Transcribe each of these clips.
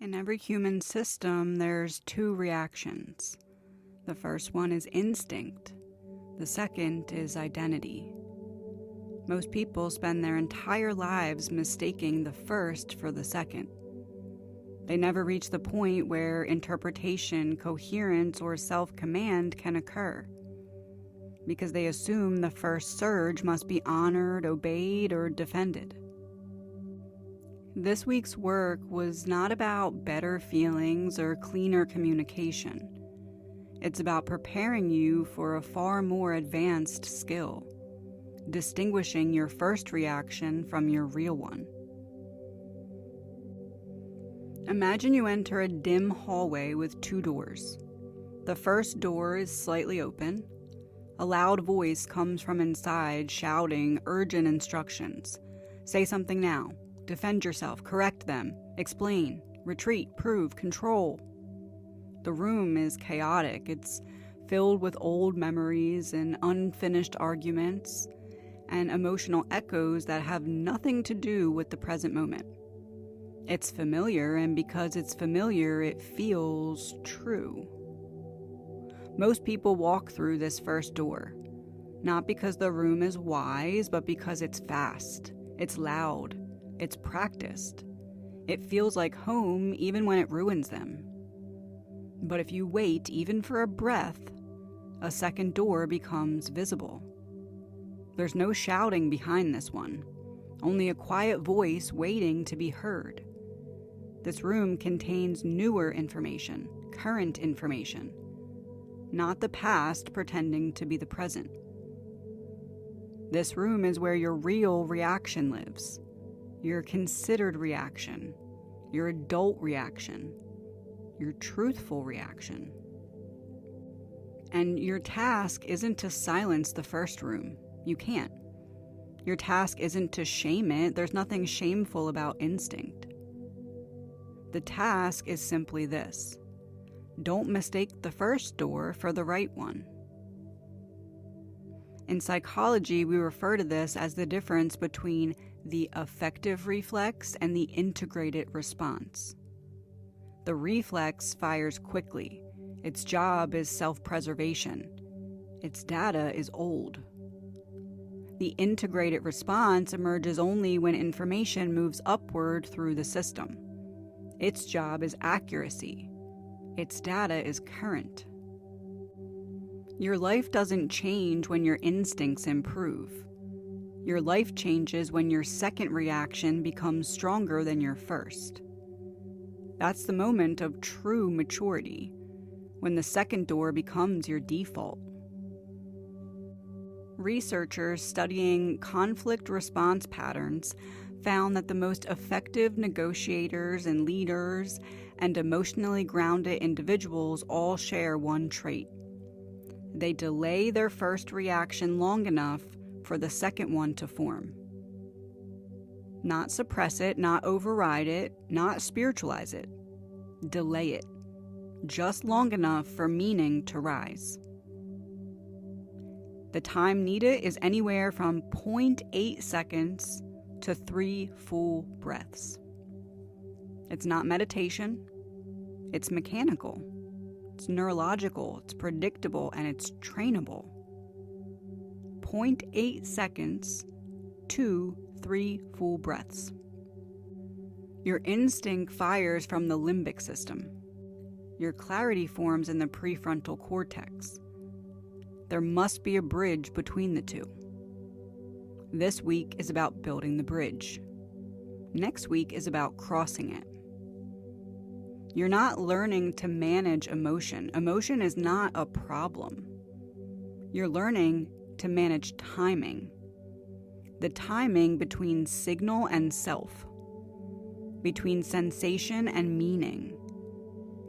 In every human system, there's two reactions. The first one is instinct. The second is identity. Most people spend their entire lives mistaking the first for the second. They never reach the point where interpretation, coherence, or self-command can occur, because they assume the first surge must be honored, obeyed, or defended. This week's work was not about better feelings or cleaner communication. It's about preparing you for a far more advanced skill, distinguishing your first reaction from your real one. Imagine you enter a dim hallway with two doors. The first door is slightly open. A loud voice comes from inside, shouting urgent instructions. Say something now. Defend yourself, correct them, explain, retreat, prove, control. The room is chaotic. It's filled with old memories and unfinished arguments and emotional echoes that have nothing to do with the present moment. It's familiar, and because it's familiar, it feels true. Most people walk through this first door, not because the room is wise, but because it's fast, it's loud, it's practiced. It feels like home even when it ruins them. But if you wait even for a breath, a second door becomes visible. There's no shouting behind this one, only a quiet voice waiting to be heard. This room contains newer information, current information, not the past pretending to be the present. This room is where your real reaction lives. Your considered reaction, your adult reaction, your truthful reaction. And your task isn't to silence the first room. You can't. Your task isn't to shame it. There's nothing shameful about instinct. The task is simply this: don't mistake the first door for the right one. In psychology, we refer to this as the difference between the effective reflex and the integrated response. The reflex fires quickly. Its job is self-preservation. Its data is old. The integrated response emerges only when information moves upward through the system. Its job is accuracy. Its data is current. Your life doesn't change when your instincts improve. Your life changes when your second reaction becomes stronger than your first. That's the moment of true maturity, when the second door becomes your default. Researchers studying conflict response patterns found that the most effective negotiators and leaders and emotionally grounded individuals all share one trait. They delay their first reaction long enough for the second one to form. Not suppress it, not override it, not spiritualize it. Delay it, just long enough for meaning to rise. The time needed is anywhere from 0.8 seconds to 3 full breaths. It's not meditation, it's mechanical. It's neurological, it's predictable, and it's trainable. 0.8 seconds to 3 full breaths. Your instinct fires from the limbic system. Your clarity forms in the prefrontal cortex. There must be a bridge between the two. This week is about building the bridge. Next week is about crossing it. You're not learning to manage emotion. Emotion is not a problem. You're learning to manage timing. The timing between signal and self, between sensation and meaning,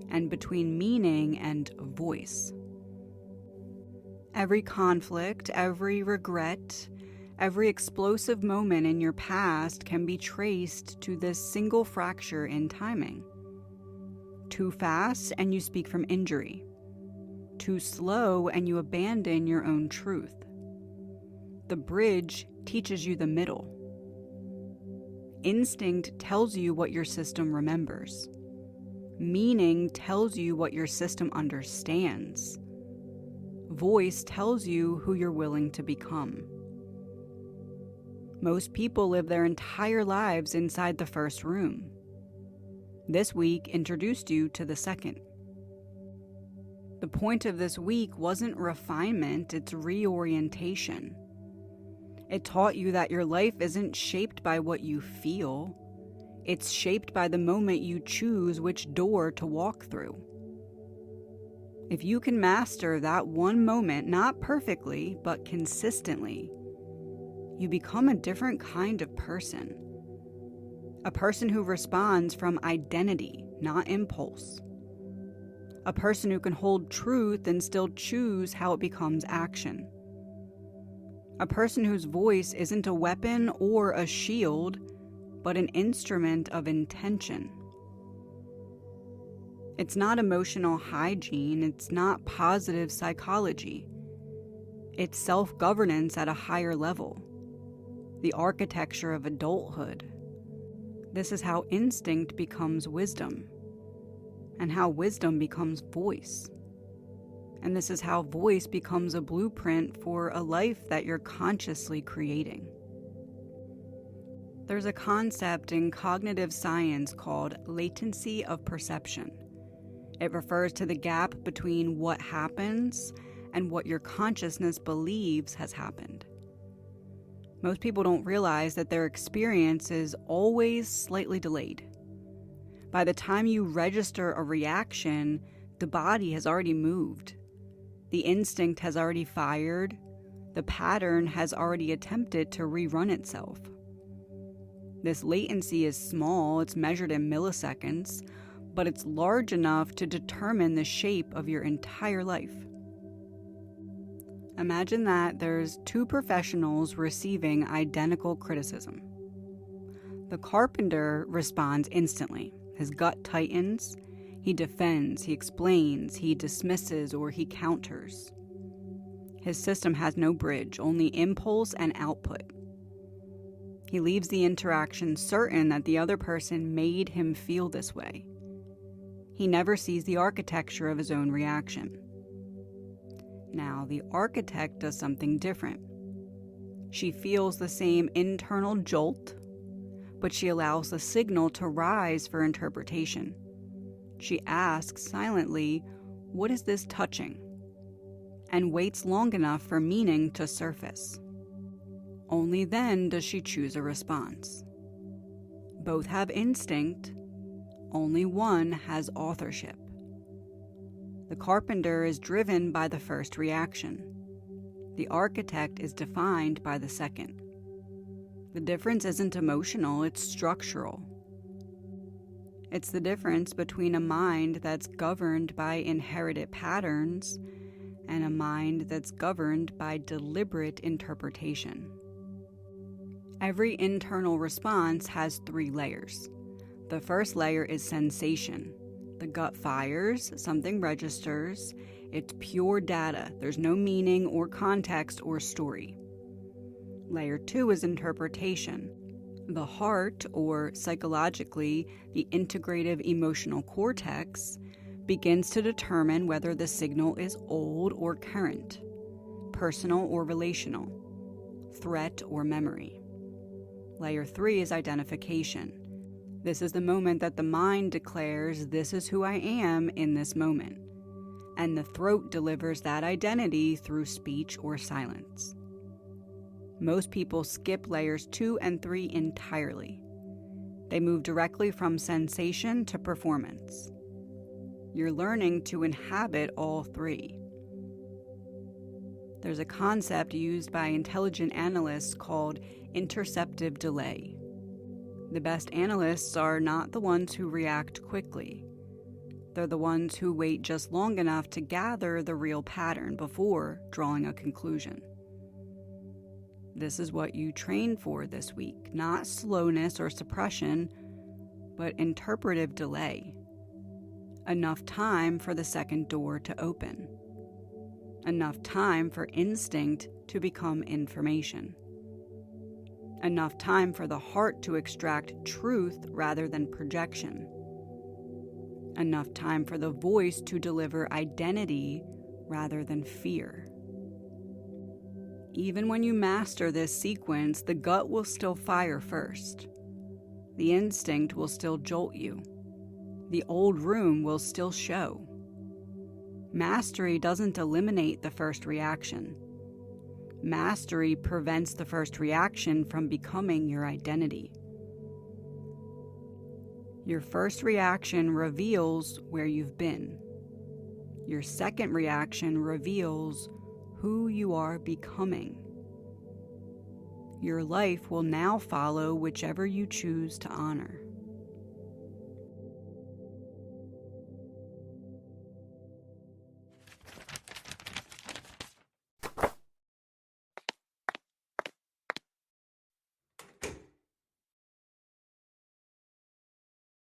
and between meaning and voice. Every conflict, every regret, every explosive moment in your past can be traced to this single fracture in timing. Too fast and you speak from injury. Too slow and you abandon your own truth. The bridge teaches you the middle. Instinct tells you what your system remembers. Meaning tells you what your system understands. Voice tells you who you're willing to become. Most people live their entire lives inside the first room. This week introduced you to the second. The point of this week wasn't refinement, it's reorientation. It taught you that your life isn't shaped by what you feel. It's shaped by the moment you choose which door to walk through. If you can master that one moment, not perfectly, but consistently, you become a different kind of person. A person who responds from identity, not impulse. A person who can hold truth and still choose how it becomes action. A person whose voice isn't a weapon or a shield, but an instrument of intention. It's not emotional hygiene, it's not positive psychology. It's self-governance at a higher level. The architecture of adulthood. This is how instinct becomes wisdom, and how wisdom becomes voice. And this is how voice becomes a blueprint for a life that you're consciously creating. There's a concept in cognitive science called latency of perception. It refers to the gap between what happens and what your consciousness believes has happened. Most people don't realize that their experience is always slightly delayed. By the time you register a reaction, the body has already moved. The instinct has already fired. The pattern has already attempted to rerun itself. This latency is small, it's measured in milliseconds, but it's large enough to determine the shape of your entire life. Imagine that there's two professionals receiving identical criticism. The carpenter responds instantly. His gut tightens. He defends, he explains, he dismisses, or he counters. His system has no bridge, only impulse and output. He leaves the interaction certain that the other person made him feel this way. He never sees the architecture of his own reaction. Now, the architect does something different. She feels the same internal jolt, but she allows the signal to rise for interpretation. She asks silently, "What is this touching?" and waits long enough for meaning to surface. Only then does she choose a response. Both have instinct, only one has authorship. The carpenter is driven by the first reaction. The architect is defined by the second. The difference isn't emotional, it's structural. It's the difference between a mind that's governed by inherited patterns and a mind that's governed by deliberate interpretation. Every internal response has 3 layers. The first layer is sensation. The gut fires, something registers, it's pure data, there's no meaning or context or story. Layer 2 is interpretation. The heart, or psychologically, the integrative emotional cortex, begins to determine whether the signal is old or current, personal or relational, threat or memory. Layer 3 is identification. This is the moment that the mind declares, "This is who I am in this moment," and the throat delivers that identity through speech or silence. Most people skip layers 2 and 3 entirely. They move directly from sensation to performance. You're learning to inhabit all 3. There's a concept used by intelligent analysts called interceptive delay. The best analysts are not the ones who react quickly. They're the ones who wait just long enough to gather the real pattern before drawing a conclusion. This is what you train for this week, not slowness or suppression, but interpretive delay. Enough time for the second door to open. Enough time for instinct to become information. Enough time for the heart to extract truth rather than projection. enough time for the voice to deliver identity rather than fear. Even when you master this sequence, the gut will still fire first. The instinct will still jolt you. The old room will still show. Mastery doesn't eliminate the first reaction. Mastery prevents the first reaction from becoming your identity. Your first reaction reveals where you've been. Your second reaction reveals who you are becoming. Your life will now follow whichever you choose to honor.